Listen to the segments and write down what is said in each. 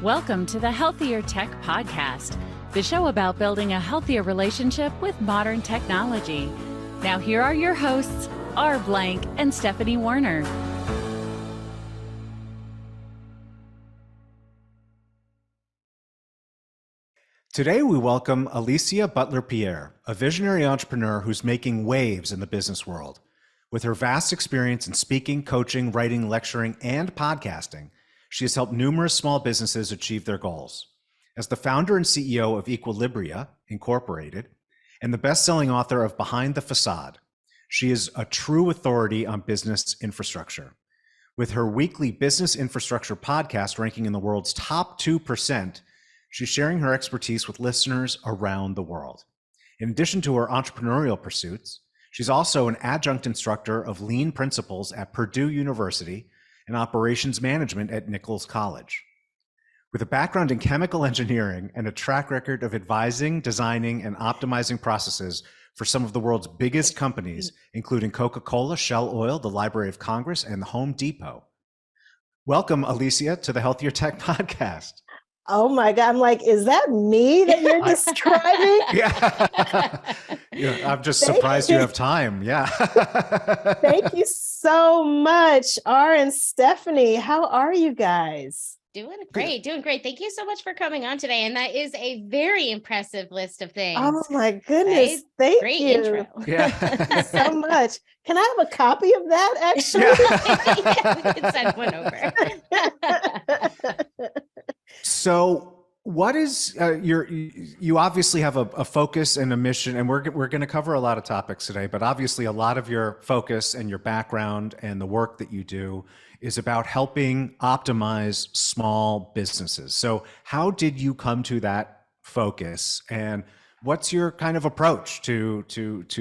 Welcome to the Healthier Tech Podcast, the show about building a healthier relationship with modern technology. Now here are your hosts, R. Blank and Stephanie Warner. Today, we welcome Alicia Butler Pierre, a visionary entrepreneur who's making waves in the business world. With her vast experience in speaking, coaching, writing, lecturing, and podcasting, she has helped numerous small businesses achieve their goals. As the founder and CEO of Equilibria Incorporated and the best-selling author of Behind the Facade, she is a true authority on business infrastructure. With her weekly business infrastructure podcast ranking in the world's top 2%, she's sharing her expertise with listeners around the world. In addition to her entrepreneurial pursuits, she's also an adjunct instructor of lean principles at Purdue University and operations management at Nichols College. With a background in chemical engineering and a track record of advising, designing, and optimizing processes for some of the world's biggest companies, including Coca-Cola, Shell Oil, the Library of Congress, and the Home Depot. Welcome, Alicia, to the Healthier Tech Podcast. Oh my God, I'm like, is that me that you're describing? Yeah, I'm just surprised you have time. Yeah. Thank you so much, R and Stephanie. How are you guys? Doing great. Thank you so much for coming on today. And that is a very impressive list of things. Oh my goodness. Right? Thank you. Intro. Yeah. Thank you so much. Can I have a copy of that actually? Yeah, we can send one over. So what is you obviously have a focus and a mission, and we're going to cover a lot of topics today, but obviously a lot of your focus and your background and the work that you do is about helping optimize small businesses. So how did you come to that focus, and what's your kind of approach to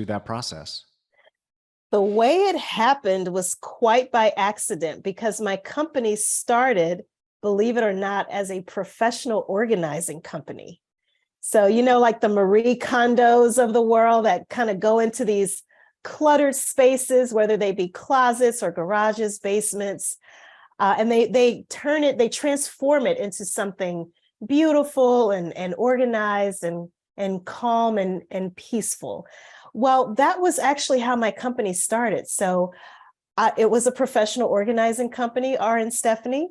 that process? The way it happened was quite by accident because my company started, believe it or not, as a professional organizing company. So, like the Marie Kondos of the world that kind of go into these cluttered spaces, whether they be closets or garages, basements, and they transform it into something beautiful and organized and calm and peaceful. Well, that was actually how my company started. So it was a professional organizing company, R and Stephanie.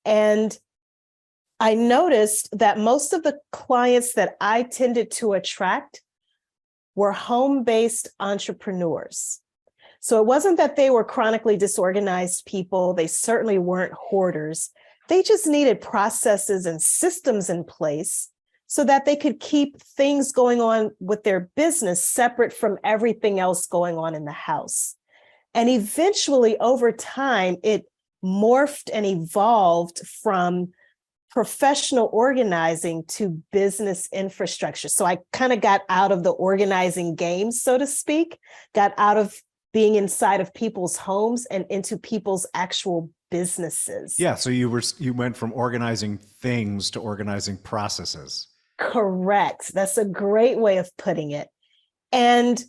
And I noticed that most of the clients that I tended to attract were home-based entrepreneurs. So it wasn't that they were chronically disorganized people. They certainly weren't hoarders. They just needed processes and systems in place so that they could keep things going on with their business separate from everything else going on in the house. And eventually, over time, it morphed and evolved from professional organizing to business infrastructure. So I kind of got out of the organizing game, so to speak, got out of being inside of people's homes and into people's actual businesses. Yeah, so you went from organizing things to organizing processes. Correct. That's a great way of putting it. And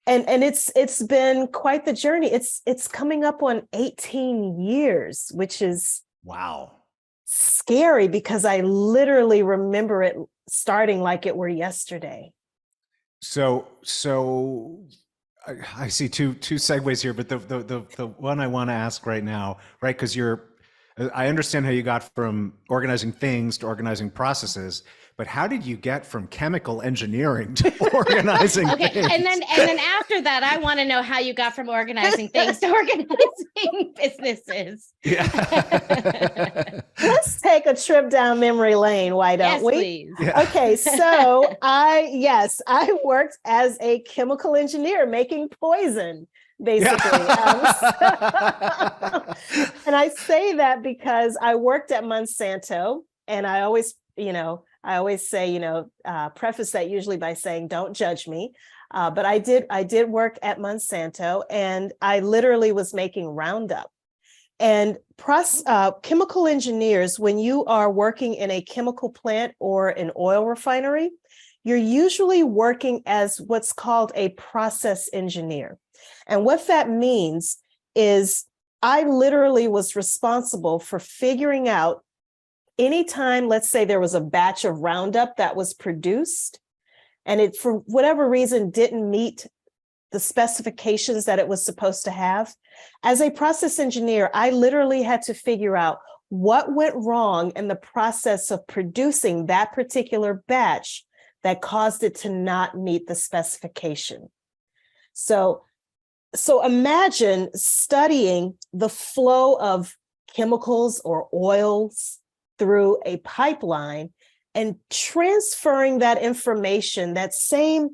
it's been quite the journey. It's coming up on 18 years, which is wow, scary because I literally remember it starting like it were yesterday. So I see two segues here, but the one I want to ask right now, right? Because I understand how you got from organizing things to organizing processes, but how did you get from chemical engineering to organizing okay, things? and then after that, I want to know how you got from organizing things to organizing businesses. Yeah. Let's take a trip down memory lane, why don't we? Please. Yeah. Okay, so I worked as a chemical engineer making poison, basically. Yeah. And I say that because I worked at Monsanto, and I always say, preface that usually by saying, don't judge me. But I did work at Monsanto, and I literally was making Roundup. And chemical engineers, when you are working in a chemical plant or an oil refinery, you're usually working as what's called a process engineer. And what that means is I literally was responsible for figuring out anytime, let's say there was a batch of Roundup that was produced and it, for whatever reason, didn't meet the specifications that it was supposed to have, as a process engineer, I literally had to figure out what went wrong in the process of producing that particular batch that caused it to not meet the specification. So imagine studying the flow of chemicals or oils through a pipeline and transferring that information, that same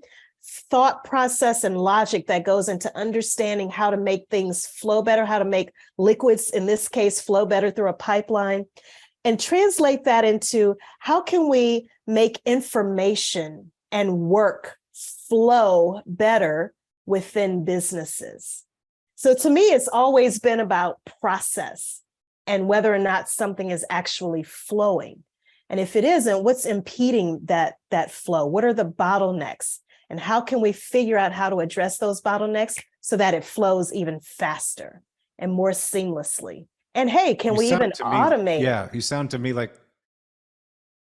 thought process and logic that goes into understanding how to make things flow better, how to make liquids, in this case, flow better through a pipeline, and translate that into how can we make information and work flow better within businesses. So to me, it's always been about process and whether or not something is actually flowing. And if it isn't, what's impeding that flow? What are the bottlenecks? And how can we figure out how to address those bottlenecks so that it flows even faster and more seamlessly? And hey, can we even automate? Yeah, you sound to me like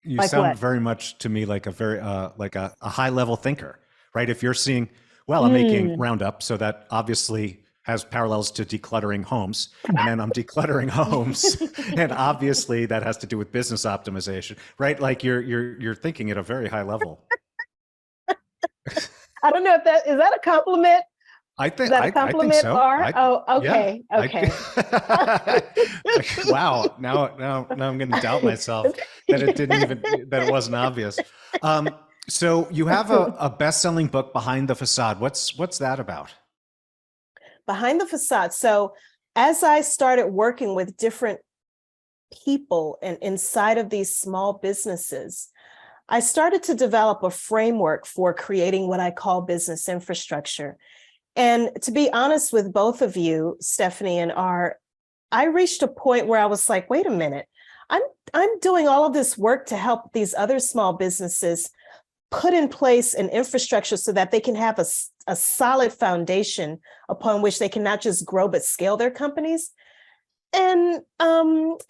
very much to me like a very like a high level thinker, right? If you're seeing, well, I'm making Roundup, so that obviously has parallels to decluttering homes, and then I'm decluttering homes, and obviously that has to do with business optimization, right? Like you're thinking at a very high level. I don't know if that is that a compliment. I think is that a compliment, I think so. Okay. Yeah, Okay. Wow. Now I'm going to doubt myself that it wasn't obvious. So you have a best-selling book, Behind the Facade. What's that about? Behind the Facade. So as I started working with different people and inside of these small businesses, I started to develop a framework for creating what I call business infrastructure. And to be honest with both of you, Stephanie and I reached a point where I was like, wait a minute, I'm doing all of this work to help these other small businesses put in place an infrastructure so that they can have a solid foundation upon which they can not just grow, but scale their companies. And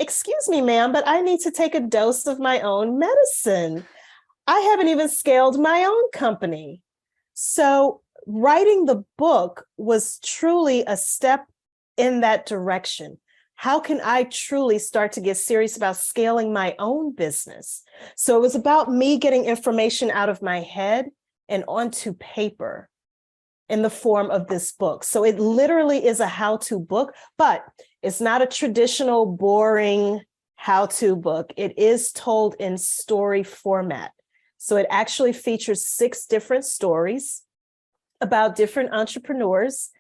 excuse me, ma'am, but I need to take a dose of my own medicine. I haven't even scaled my own company. So writing the book was truly a step in that direction. How can I truly start to get serious about scaling my own business? So it was about me getting information out of my head and onto paper in the form of this book. So it literally is a how-to book, but it's not a traditional, boring how-to book. It is told in story format. So it actually features 6 different stories about different entrepreneurs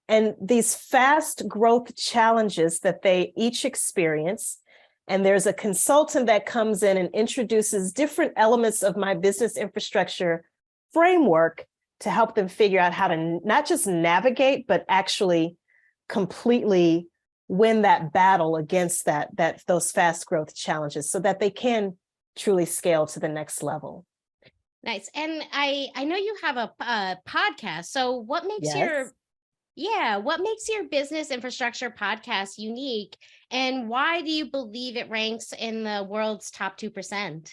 and these fast growth challenges that they each experience. And there's a consultant that comes in and introduces different elements of my business infrastructure framework to help them figure out how to not just navigate, but actually completely win that battle against those fast growth challenges so that they can truly scale to the next level. Nice. And I know you have a podcast. So what makes what makes your business infrastructure podcast unique? And why do you believe it ranks in the world's top 2%?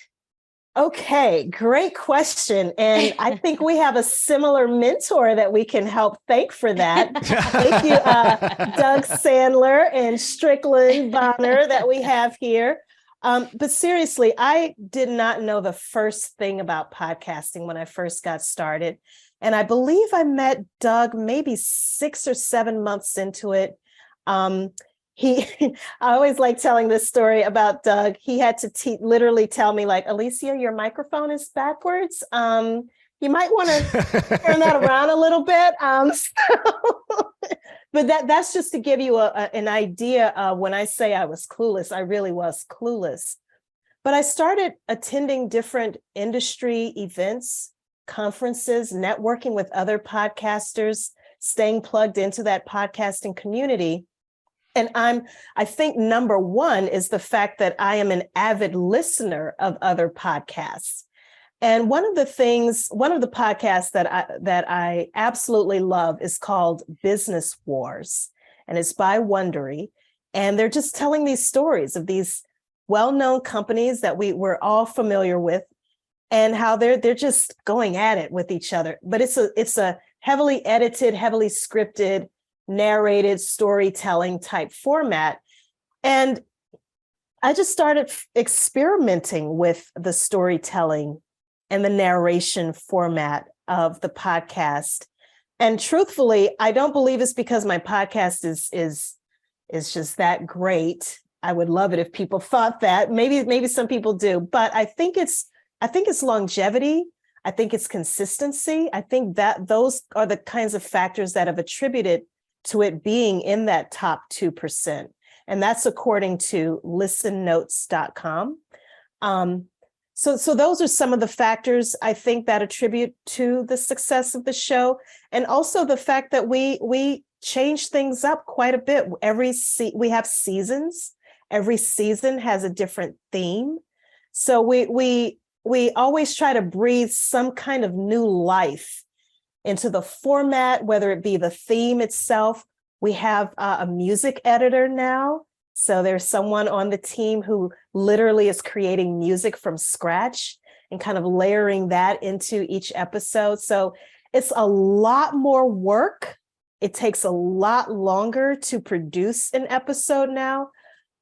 Okay, great question. And I think we have a similar mentor that we can help thank for that. Thank you, Doug Sandler and Strickland Bonner that we have here. But seriously, I did not know the first thing about podcasting when I first got started. And I believe I met Doug maybe 6 or 7 months into it. I always like telling this story about Doug. He had to literally tell me, like, Alicia, your microphone is backwards. You might want to turn that around a little bit. But that's just to give you an idea of when I say I was clueless, I really was clueless. But I started attending different industry events, conferences, networking with other podcasters, staying plugged into that podcasting community. And I think number one is the fact that I am an avid listener of other podcasts. And one of the podcasts that I absolutely love is called Business Wars, and it's by Wondery. And they're just telling these stories of these well-known companies that we're all familiar with, and how they're just going at it with each other. But it's a heavily edited, heavily scripted, narrated storytelling type format. And I just started experimenting with the storytelling and the narration format of the podcast. And truthfully, I don't believe it's because my podcast is just that great. I would love it if people thought that. Maybe some people do, but I think it's longevity. I think it's consistency. I think that those are the kinds of factors that have attributed to it being in that top 2%. And that's according to listennotes.com. So those are some of the factors I think that attribute to the success of the show. And also the fact that we change things up quite a bit. We have seasons. Every season has a different theme. So we always try to breathe some kind of new life into the format, whether it be the theme itself. We have a music editor now. So there's someone on the team who literally is creating music from scratch and kind of layering that into each episode. So it's a lot more work. It takes a lot longer to produce an episode now,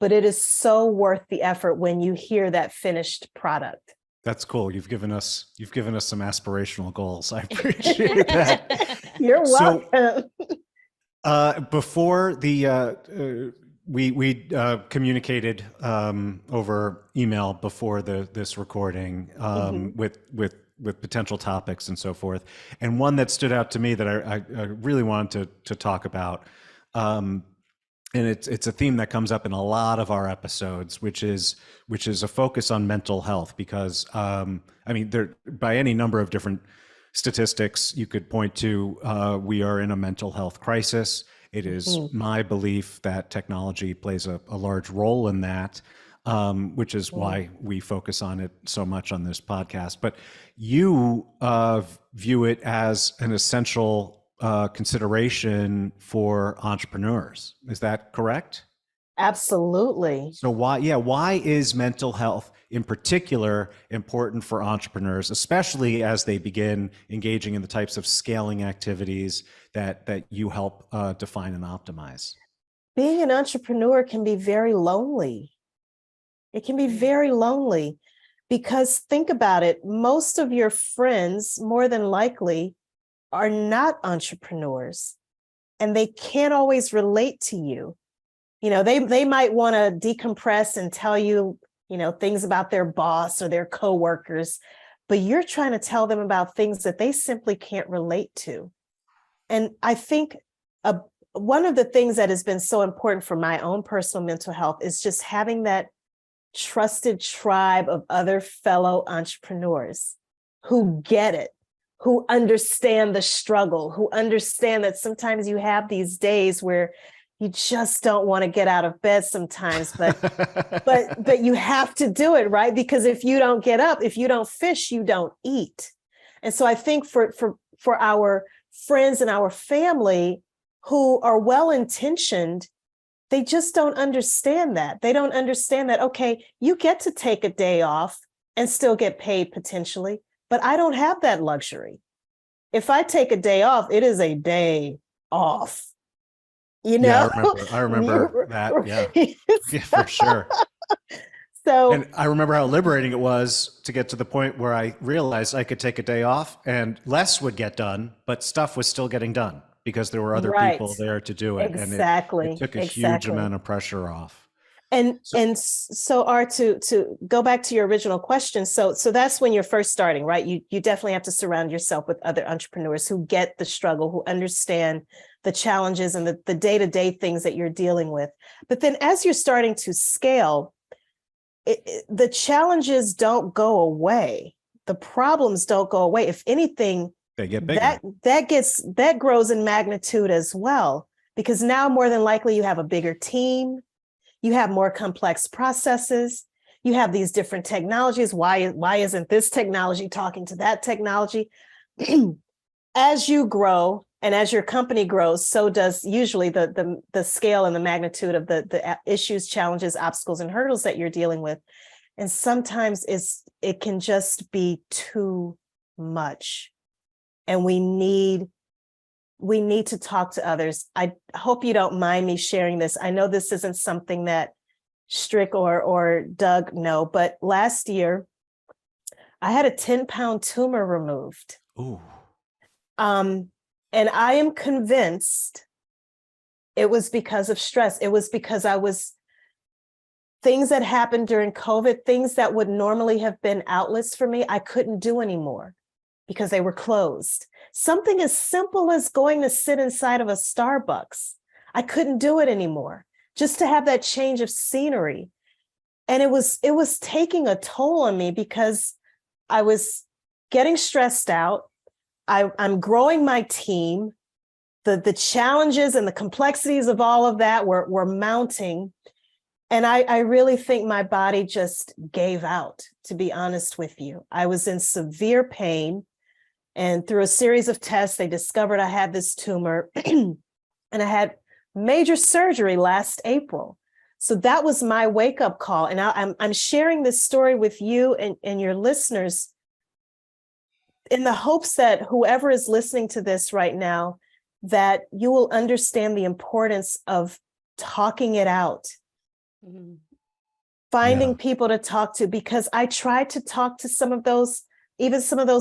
but it is so worth the effort when you hear that finished product. That's cool. You've given us some aspirational goals. I appreciate that. You're welcome. So, before the we communicated over email before this recording with potential topics and so forth, and one that stood out to me that I really wanted to talk about. And it's a theme that comes up in a lot of our episodes, which is a focus on mental health, because there, by any number of different statistics you could point to, we are in a mental health crisis. It is my belief that technology plays a large role in that, which is why we focus on it so much on this podcast. But you view it as an essential consideration for entrepreneurs. Is that correct? Absolutely. So why is mental health in particular important for entrepreneurs, especially as they begin engaging in the types of scaling activities that you help define and optimize? Being an entrepreneur can be very lonely. It can be very lonely because think about it, most of your friends, more than likely, are not entrepreneurs, and they can't always relate to you. They might want to decompress and tell you, things about their boss or their coworkers, but you're trying to tell them about things that they simply can't relate to. And I think one of the things that has been so important for my own personal mental health is just having that trusted tribe of other fellow entrepreneurs who get it, who understand the struggle, who understand that sometimes you have these days where you just don't want to get out of bed sometimes, but you have to do it, right? Because if you don't get up, if you don't fish, you don't eat. And so I think for our friends and our family who are well-intentioned, they just don't understand that. They don't understand that, okay, you get to take a day off and still get paid potentially, but I don't have that luxury. If I take a day off, it is a day off. Yeah, I remember that. Yeah, for sure. And I remember how liberating it was to get to the point where I realized I could take a day off and less would get done, but stuff was still getting done because there were other people there to do it. Exactly. And it took a huge amount of pressure off. And so Art, to go back to your original question, so that's when you're first starting, right? You definitely have to surround yourself with other entrepreneurs who get the struggle, who understand the challenges and the day-to-day things that you're dealing with. But then as you're starting to scale, the challenges don't go away. The problems don't go away. If anything, they get bigger. That grows in magnitude as well, because now more than likely you have a bigger team. You have more complex processes. You have these different technologies. Why isn't this technology talking to that technology? As you grow, And as your company grows, so does usually the scale and the magnitude of the issues, challenges, obstacles, and hurdles that you're dealing with. And sometimes it can just be too much. And we need to talk to others. I hope you don't mind me sharing this. I know this isn't something that Strick or Doug know, but last year I had a 10-pound tumor removed. Ooh. And I am convinced it was because of stress. It was because things that happened during COVID, things that would normally have been outlets for me, I couldn't do anymore because they were closed. Something as simple as going to sit inside of a Starbucks, I couldn't do it anymore, just to have that change of scenery. And it was taking a toll on me because I was getting stressed out. I'm growing my team. The challenges and the complexities of all of that were mounting. And I really think my body just gave out, to be honest with you. I was in severe pain. And through a series of tests, they discovered I had this tumor. And I had major surgery last April. So that was my wake-up call. And I'm sharing this story with you and your listeners in the hopes that whoever is listening to this right now, that you will understand the importance of talking it out, finding people to talk to, because I tried to talk to some of those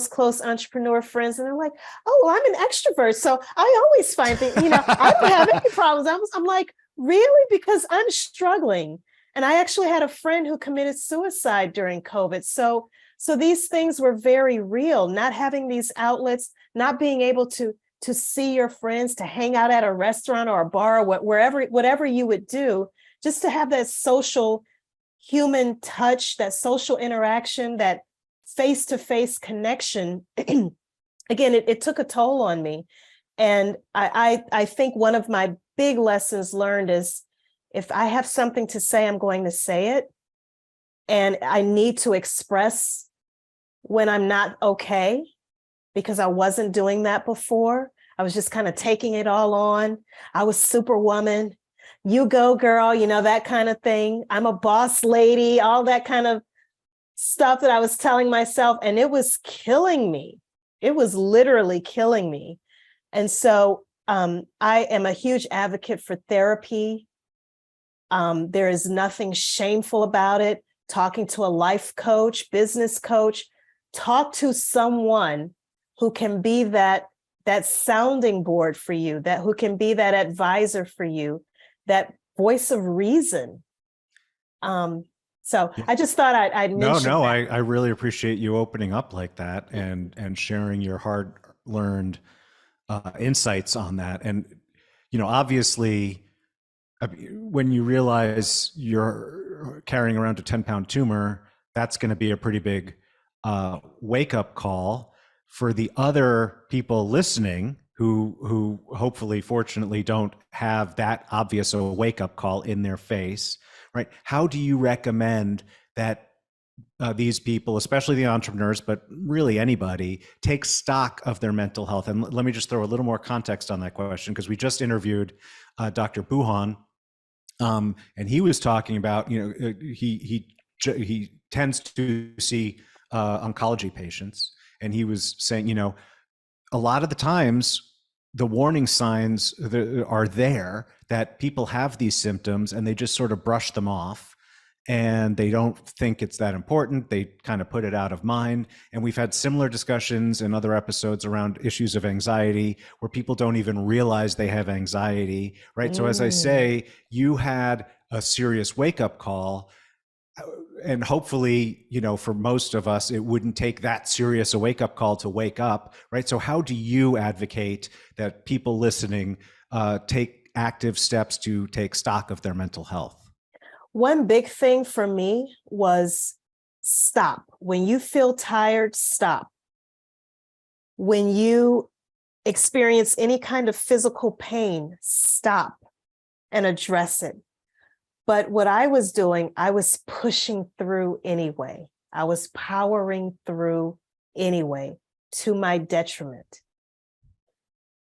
close entrepreneur friends, and they're like, oh, well, I'm an extrovert, so I always find things, I don't have any problems. I'm like, really? Because I'm struggling. And I actually had a friend who committed suicide during COVID. So these things were very real, not having these outlets, not being able to see your friends, to hang out at a restaurant or a bar, or whatever you would do, just to have that social human touch, that social interaction, that face-to-face connection. Again, it took a toll on me. And I think one of my big lessons learned is, if I have something to say, I'm going to say it. And I need to express when I'm not okay, because I wasn't doing that before. I was just kind of taking it all on. I was superwoman. You go, girl, that kind of thing. I'm a boss lady, all that kind of stuff that I was telling myself. And it was killing me. It was literally killing me. And so I am a huge advocate for therapy. There is nothing shameful about it. Talking to a life coach, business coach, talk to someone who can be that sounding board for you, who can be that advisor for you, that voice of reason. So I just thought I'd mention that. I really appreciate you opening up like that and sharing your hard-learned insights on that. And, obviously, when you realize you're carrying around a 10-pound tumor, that's going to be a pretty big wake-up call for the other people listening who hopefully, fortunately, don't have that obvious a wake-up call in their face, right? How do you recommend that these people, especially the entrepreneurs, but really anybody, take stock of their mental health? And let me just throw a little more context on that question, because we just interviewed Dr. Buhan, and he was talking about, he tends to see oncology patients, and he was saying, a lot of the times the warning signs are there that people have these symptoms and they just sort of brush them off, and they don't think it's that important. They kind of put it out of mind. And we've had similar discussions in other episodes around issues of anxiety, where people don't even realize they have anxiety, right? So as I say, you had a serious wake-up call, and hopefully, for most of us, it wouldn't take that serious a wake-up call to wake up, right? So how do you advocate that people listening take active steps to take stock of their mental health? One big thing for me was stop. When you feel tired, stop. When you experience any kind of physical pain, stop and address it. But what I was doing, I was pushing through anyway. I was powering through anyway, to my detriment.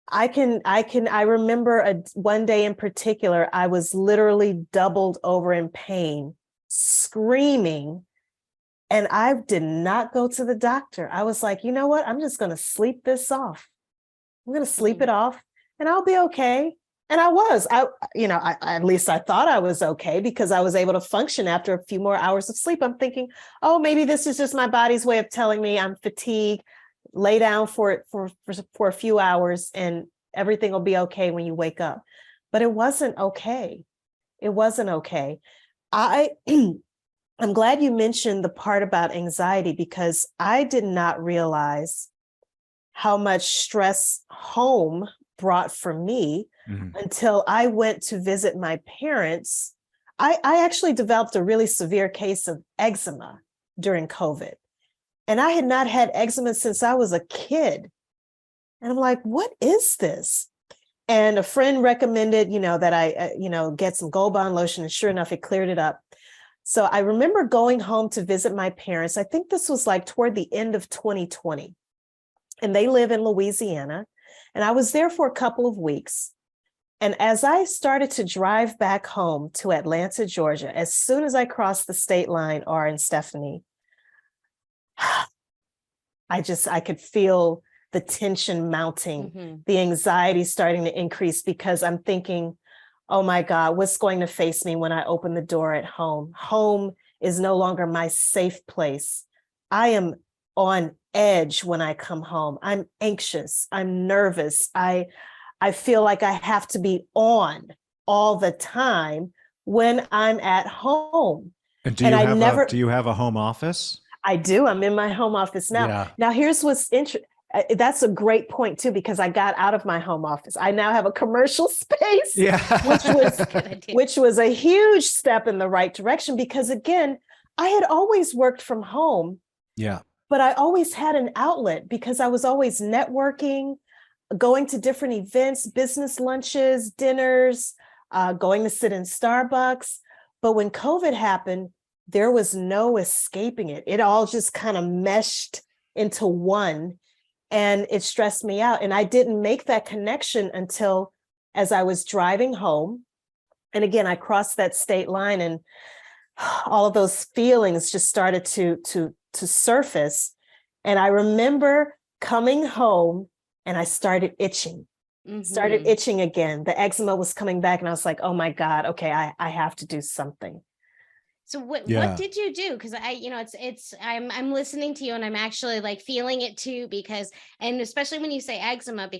I remember one day in particular, I was literally doubled over in pain, screaming, and I did not go to the doctor. I was like, you know what? I'm just going to sleep this off. I'm going to sleep it off and I'll be okay. And at least I thought I was okay because I was able to function after a few more hours of sleep. I'm thinking, oh, maybe this is just my body's way of telling me I'm fatigued. Lay down for a few hours and everything will be okay when you wake up. But it wasn't okay. It wasn't okay. I'm glad you mentioned the part about anxiety because I did not realize how much stress home brought for me until I went to visit my parents. I actually developed a really severe case of eczema during COVID. And I had not had eczema since I was a kid. And I'm like, what is this? And a friend recommended, that I, get some Gold Bond lotion. And sure enough, it cleared it up. So I remember going home to visit my parents. I think this was like toward the end of 2020. And they live in Louisiana. And I was there for a couple of weeks. And as I started to drive back home to Atlanta, Georgia, as soon as I crossed the state line, R and Stephanie, I could feel the tension mounting, the anxiety starting to increase because I'm thinking, oh my God, what's going to face me when I open the door at home? Home is no longer my safe place. I am on edge when I come home. I'm anxious. I'm nervous. I feel like I have to be on all the time when I'm at home. And do you have a home office? I do. I'm in my home office now. Yeah. Now, here's what's interesting. That's a great point, too, because I got out of my home office. I now have a commercial space, which was a huge step in the right direction because, again, I had always worked from home. Yeah. But I always had an outlet because I was always networking, going to different events, business lunches, dinners, going to sit in Starbucks. But when COVID happened, there was no escaping it. It all just kind of meshed into one and it stressed me out. And I didn't make that connection until as I was driving home. And again, I crossed that state line and all of those feelings just started to surface. And I remember coming home and I started itching, again. The eczema was coming back and I was like, oh my God, okay, I have to do something. So what did you do? Because I'm listening to you and I'm actually like feeling it too, because, and especially when you say eczema,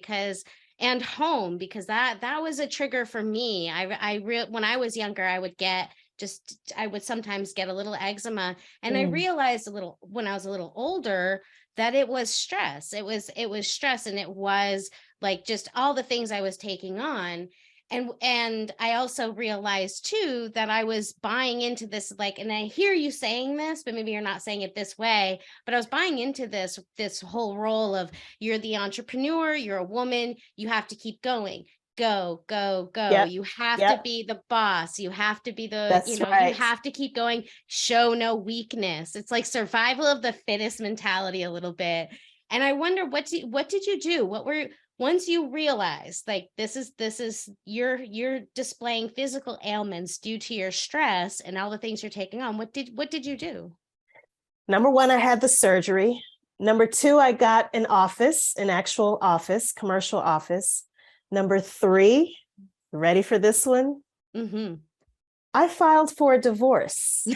and home, because that was a trigger for me. When I was younger, I would sometimes get a little eczema, and I realized when I was a little older that it was stress. It was stress, and it was like just all the things I was taking on. And I also realized too that I was buying into this, like, and I hear you saying this, but maybe you're not saying it this way, but I was buying into this whole role of you're the entrepreneur, you're a woman, you have to keep going. Go. Yep. You have to be the boss. You have to be you have to keep going, show no weakness. It's like survival of the fittest mentality a little bit. And I wonder, what did you do? Once you realize like this is you're displaying physical ailments due to your stress and all the things you're taking on, what did you do? Number one, I had the surgery. Number two, I got an actual office, commercial office. Number three, ready for this one? I filed for a divorce.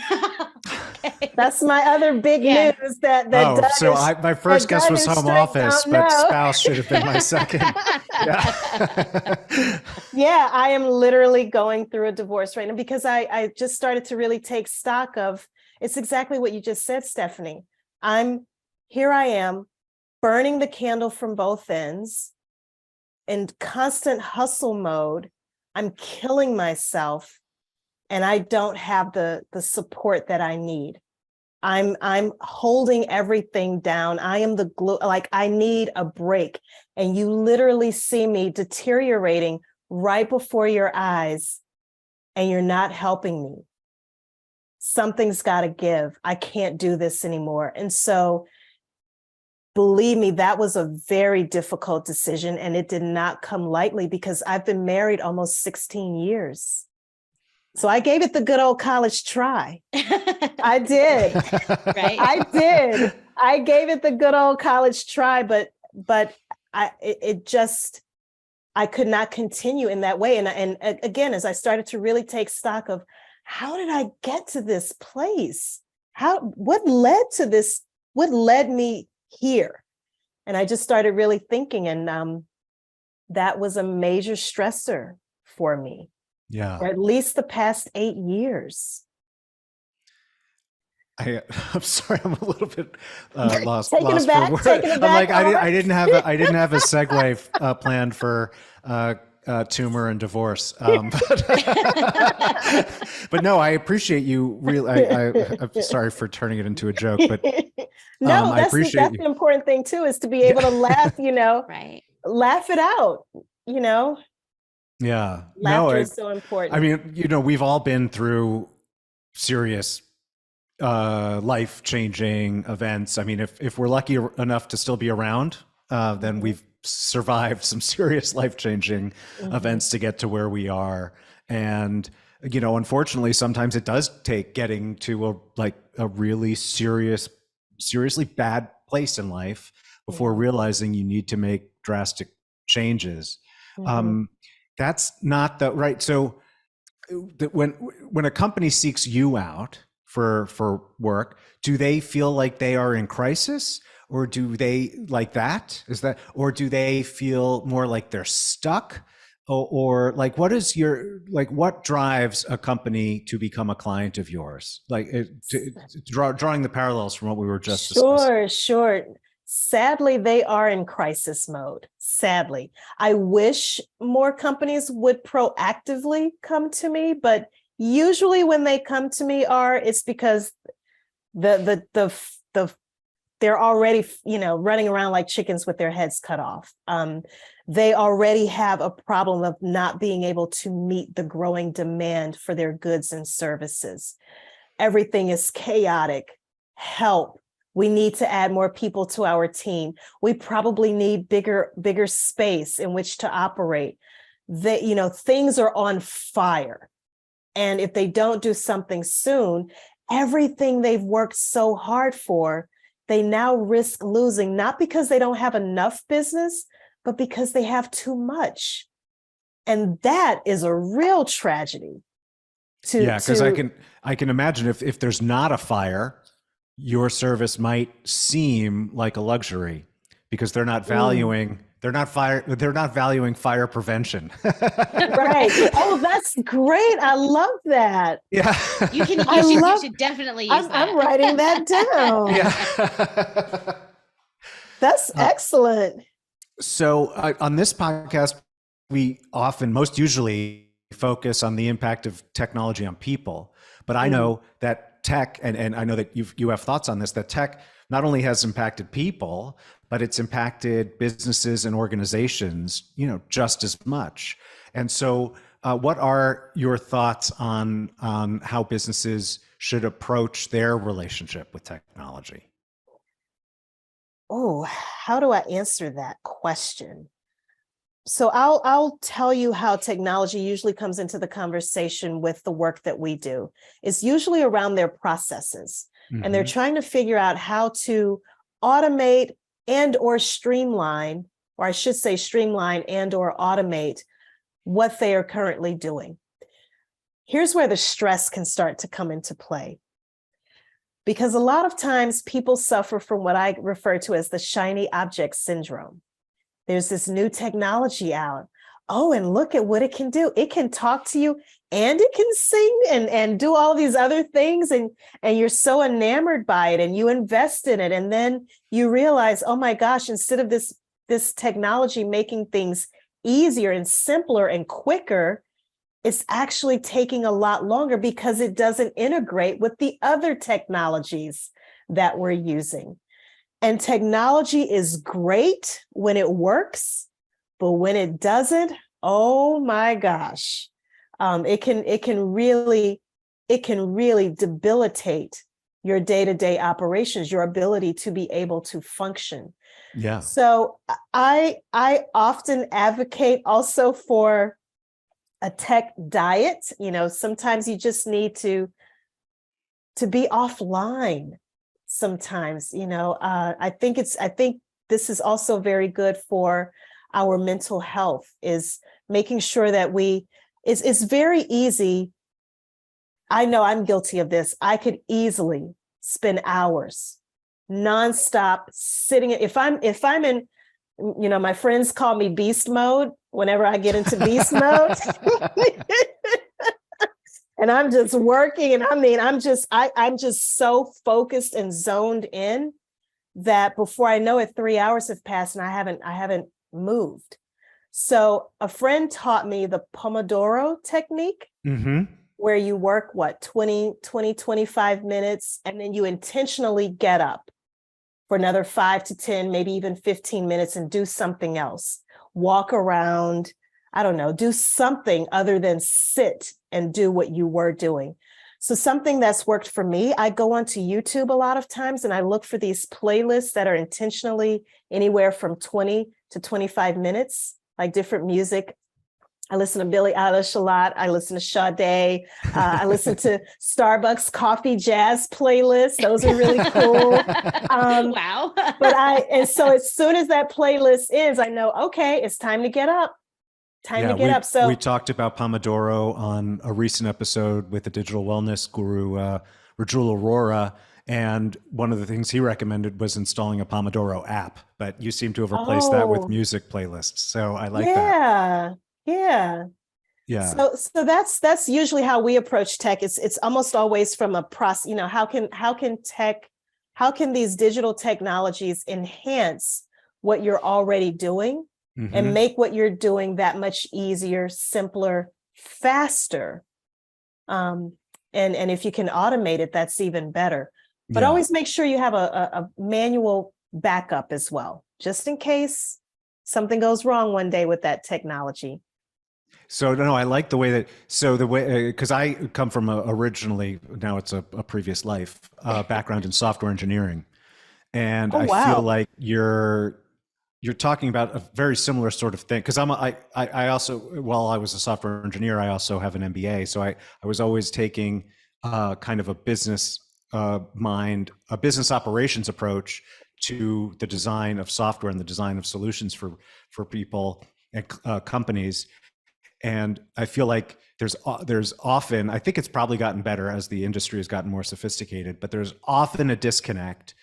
Okay. That's my other big news. My first guess was home office, but spouse should have been my second. Yeah, I am literally going through a divorce right now because I just started to really take stock of, it's exactly what you just said, Stephanie. Here I am burning the candle from both ends in constant hustle mode. I'm killing myself. And I don't have the support that I need. I'm holding everything down. I am the glue, like I need a break. And you literally see me deteriorating right before your eyes and you're not helping me. Something's got to give. I can't do this anymore. And so believe me, that was a very difficult decision, and it did not come lightly because I've been married almost 16 years. So I gave it the good old college try. I did. Right. I did. I gave it the good old college try, but I could not continue in that way. And again, as I started to really take stock of how did I get to this place? What led to this? What led me here? And I just started really thinking, and that was a major stressor for me. Yeah. For at least the past 8 years. I'm sorry, I'm a little bit lost for words. I'm like, I didn't have a segue planned for tumor and divorce. But no, I appreciate you. Really, I'm sorry for turning it into a joke, but no, I appreciate that's the important thing too, is to be able to laugh. Right. Laugh it out. Yeah, laughter is so important. I mean, we've all been through serious life-changing events. I mean, if we're lucky enough to still be around, then we've survived some serious life-changing events to get to where we are. And unfortunately, sometimes it does take getting to a really seriously bad place in life before realizing you need to make drastic changes. That's not the right. So when a company seeks you out for work, do they feel like they are in crisis, or do they like that? Or do they feel more like they're stuck? Or like, what drives a company to become a client of yours? Drawing the parallels from what we were just discussing. Sure. Sadly, they are in crisis mode. Sadly, I wish more companies would proactively come to me, but usually when they come to me, it's because they're already running around like chickens with their heads cut off. They already have a problem of not being able to meet the growing demand for their goods and services. Everything is chaotic. Help. We need to add more people to our team. We probably need bigger space in which to operate. Things are on fire. And if they don't do something soon, everything they've worked so hard for, they now risk losing, not because they don't have enough business, but because they have too much. And that is a real tragedy. Because I can imagine if there's not a fire, your service might seem like a luxury because they're not valuing fire prevention. Right. Oh, that's great. I love that. Yeah. You should definitely use that. I'm writing that down. Yeah. That's excellent. So on this podcast, we most usually focus on the impact of technology on people, but I know that tech, and I know that you have thoughts on this, that tech not only has impacted people, but it's impacted businesses and organizations, just as much. And so what are your thoughts on how businesses should approach their relationship with technology? Oh, how do I answer that question? So I'll tell you how technology usually comes into the conversation with the work that we do. It's usually around their processes, and they're trying to figure out how to automate and or streamline, or I should say streamline and or automate what they are currently doing. Here's where the stress can start to come into play. Because a lot of times people suffer from what I refer to as the shiny object syndrome. There's this new technology out. Oh, and look at what it can do. It can talk to you and it can sing and do all these other things. And you're so enamored by it and you invest in it. And then you realize, oh my gosh, instead of this technology making things easier and simpler and quicker, it's actually taking a lot longer because it doesn't integrate with the other technologies that we're using. And technology is great when it works, but when it doesn't, oh my gosh, it can really debilitate your day-to-day operations, your ability to be able to function. Yeah. So I often advocate also for a tech diet. Sometimes you just need to be offline sometimes. I think this is also very good for our mental health, is making sure that it's very easy. I know I'm guilty of this. I could easily spend hours nonstop sitting. If I'm in, my friends call me beast mode whenever I get into beast mode. And I'm just working. And I'm just so focused and zoned in that before I know it, 3 hours have passed and I haven't moved. So a friend taught me the Pomodoro technique, where you work 20, 25 minutes, and then you intentionally get up for another 5 to 10, maybe even 15 minutes and do something else. Walk around, I don't know, do something other than sit and do what you were doing. So something that's worked for me, I go onto YouTube a lot of times and I look for these playlists that are intentionally anywhere from 20 to 25 minutes, like different music. I listen to Billie Eilish a lot. I listen to Sade. I listen to Starbucks coffee jazz playlists. Those are really cool. Wow. And so as soon as that playlist ends, I know, okay, it's time to get up. To get up. So we talked about Pomodoro on a recent episode with the digital wellness guru, Rajul Arora. And one of the things he recommended was installing a Pomodoro app, but you seem to have replaced that with music playlists. So I like that. Yeah. So that's usually how we approach tech. It's almost always from a process. How can these digital technologies enhance what you're already doing and make what you're doing that much easier, simpler, faster. And if you can automate it, that's even better. But always make sure you have a manual backup as well, just in case something goes wrong one day with that technology. So no, I like the way because I come from originally, now it's a previous life, background in software engineering. And I feel like you're talking about a very similar sort of thing. Cause I also, while I was a software engineer, I also have an MBA. So I was always taking kind of a business a business operations approach to the design of software and the design of solutions for people and companies. And I feel like there's often, I think it's probably gotten better as the industry has gotten more sophisticated, but there's often a disconnect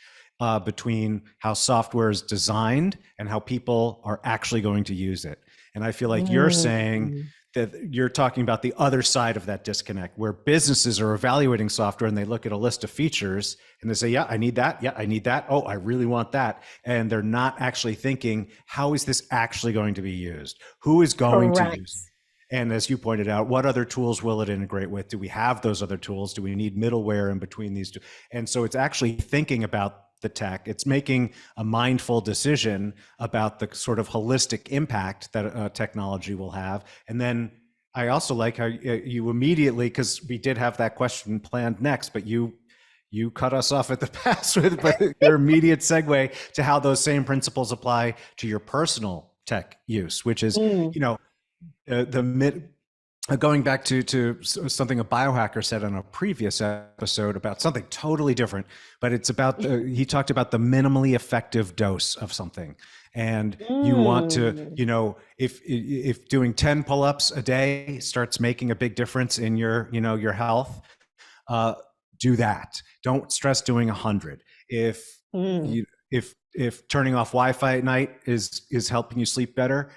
between how software is designed and how people are actually going to use it. And I feel like you're saying that you're talking about the other side of that disconnect, where businesses are evaluating software and they look at a list of features and they say, yeah, I need that. Yeah, I need that. Oh, I really want that. And they're not actually thinking, how is this actually going to be used? Who is going to use it? And as you pointed out, what other tools will it integrate with? Do we have those other tools? Do we need middleware in between these two? And so it's actually thinking about the tech. It's making a mindful decision about the sort of holistic impact that technology will have. And then I also like how you immediately, because we did have that question planned next, but you cut us off at the pass with your immediate segue to how those same principles apply to your personal tech use, which is, going back to something a biohacker said on a previous episode about something totally different, but it's about he talked about the minimally effective dose of something. And you want to, if doing 10 pull-ups a day starts making a big difference in your health, do that. Don't stress doing 100. If turning off Wi-Fi at night is helping you sleep better,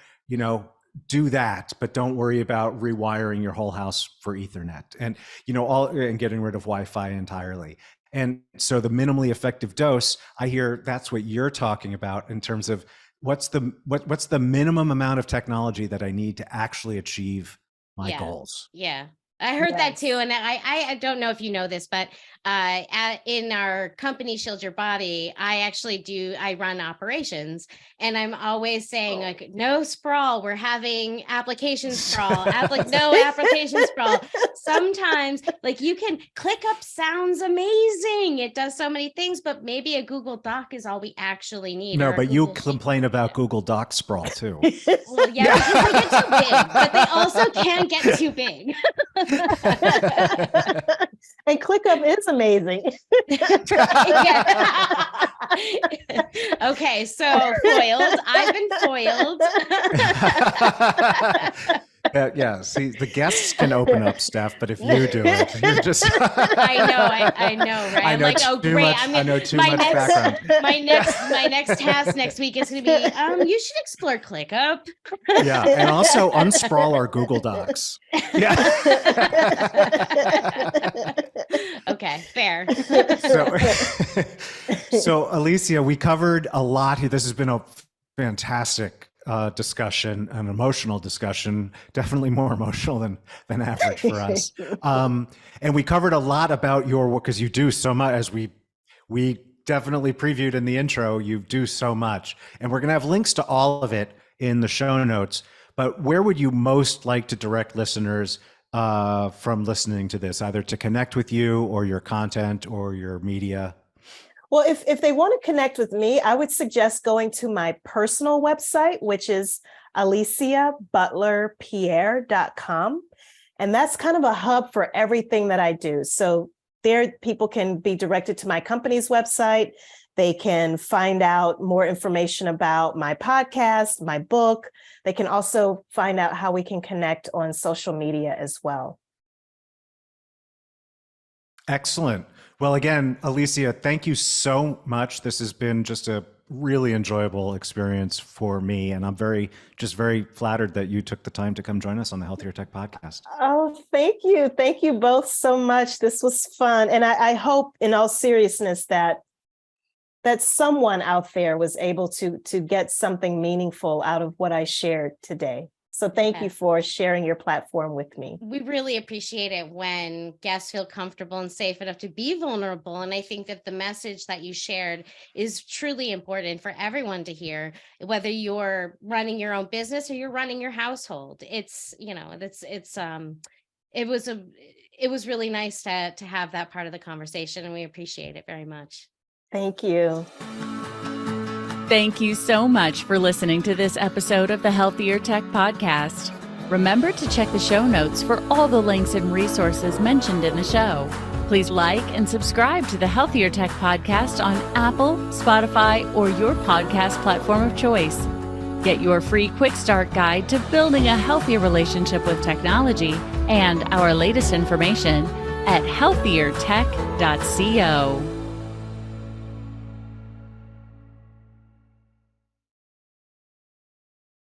do that, but don't worry about rewiring your whole house for Ethernet and getting rid of Wi-Fi entirely. And so the minimally effective dose, I hear that's what you're talking about in terms of what's the minimum amount of technology that I need to actually achieve my goals. Yeah. I heard that Yes. too. And I don't know if you know this, but in our company, Shield Your Body, I run operations, and I'm always saying like, no sprawl, we're having application sprawl, no application sprawl. Sometimes like you can ClickUp sounds amazing. It does so many things, but maybe a Google Doc is all we actually need. No, or a but you Google Sheet. complain about Google Docs sprawl too. Well, yeah, because they get too big, but they also can get too big. And ClickUp is amazing. Okay, so foiled. I've been foiled. Yeah, see, the guests can open up, Steph, but if you do it, you're just. I know, right? I know I'm like, oh, too great. much. I know too much background. My next task next week is going to be, you should explore ClickUp. Yeah, and also unsprawl our Google Docs. Yeah. Okay, fair. So Alicia, we covered a lot here. This has been a fantastic discussion, an emotional discussion, definitely more emotional than average for us. And we covered a lot about your work because you do so much, as we definitely previewed in the intro, you do so much. And we're going to have links to all of it in the show notes. But where would you most like to direct listeners from listening to this, either to connect with you or your content or your media? Well, if they want to connect with me, I would suggest going to my personal website, which is aliciabutlerpierre.com. And that's kind of a hub for everything that I do. So there people can be directed to my company's website. They can find out more information about my podcast, my book. They can also find out how we can connect on social media as well. Excellent. Well, again, Alicia, thank you so much. This has been just a really enjoyable experience for me. And I'm very flattered that you took the time to come join us on the Healthier Tech podcast. Oh, thank you. Thank you both so much. This was fun. And I hope in all seriousness that someone out there was able to get something meaningful out of what I shared today. So thank you for sharing your platform with me. We really appreciate it when guests feel comfortable and safe enough to be vulnerable. And I think that the message that you shared is truly important for everyone to hear, whether you're running your own business or you're running your household. It was really nice to have that part of the conversation, and we appreciate it very much. Thank you. Thank you so much for listening to this episode of the Healthier Tech Podcast. Remember to check the show notes for all the links and resources mentioned in the show. Please like and subscribe to the Healthier Tech Podcast on Apple, Spotify, or your podcast platform of choice. Get your free quick start guide to building a healthier relationship with technology and our latest information at healthiertech.co.